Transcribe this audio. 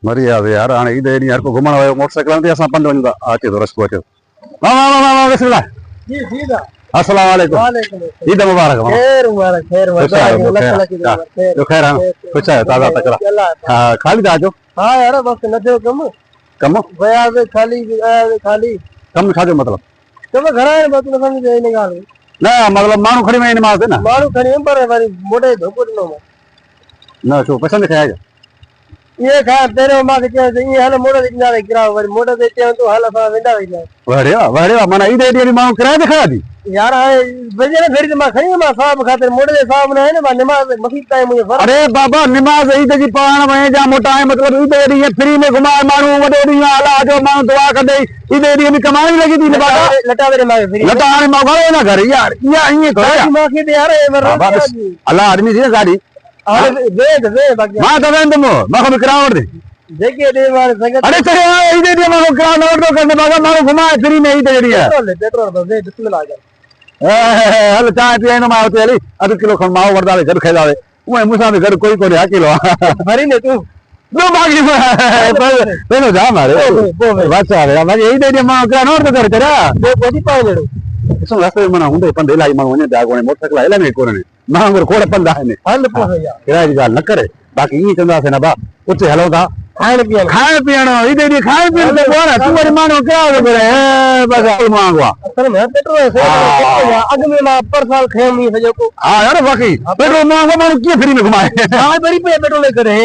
मरी याद यार हाणे ईद एडी हर को घुमण वयो मोटरसाइकिल ते असां पंध वञदा अचे तो रस्तो अचे वाह वाह वाह वाह बिस्मिल्लाह जी सीधा अस्सलाम वालेकुम वालेकुम ईद मुबारक खैर मुबारक खैर जो खैर कुछ है ताजा तकड़ा हां खाली दा जो हां यार बस न थियो कम भया से खाली कम छा जो मतलब कम घर है बस न समझ नहीं गाल ना मतलब मानू खड़ी में नमाज है ना मानू खड़ी पर वरी मोटे धोको नो ना छो पसंद खाया ये खा तेरे मां के ये हाल मोटे दिखना रे किरा वरी मोटे देते तो हाल सा वेंदा वड़े माना ईद एडी मां किराए दिखा दी यार बजे ने फिर मां खड़ी मां साहब खातिर मोटे साहब ने है ना नमाज मस्जिद टाइम मुझे फर्क अरे बाबा नमाज ईद जी पाण में जा मोटा है मतलब ईद एडी फ्री में घुमाए मानू वडे डी आला जो मां दुआ कर दे ईद एडी में कमाई लगी थी बाबा लटा मेरे मां फ्री लटा ने मां गयो ना घर यार ये करो मां के यार अल्लाह आदमी थी गाड़ी दे बाकी मां तो वेंद मां को करावड़ दे देखे दे वाले संगत अरे चले ईद एडी मां को करावड़ दो करने बाबा मां घुमाए फ्री में ईद एडी है पेट्रोल बस दे बिस्मिल्लाह जा हल चाय पिए न मां तेली अध किलो खन मां वरदा घर खाई जावे ओए मुसा में घर कोई कोई आ किलो भरी ने तू दो बाकी पहले जा मारे बच्चा रे मां ईद एडी मां का नोट कर तेरा दो कोठी पाए लेड़ो इसो रास्ते में ना हुंदे पंदे लाई मां वने जागोने मोटरसाइकिल हले में कोने मां घर कोड़ पंदा है ने हल पो यार किराए गाल न करे बाकी ई चंदा से ना बा उचे हलो था खाण पियण ईद एडी खाण पियण तो बोला तू वर मानो क्या हो करे बस मांगवा असल में पेट्रोल से अग में मां पर साल खेम नहीं सजो को हां यार बाकी पेट्रोल मांगवा मानो की फ्री में घुमाए हां बड़ी पे पेट्रोल करे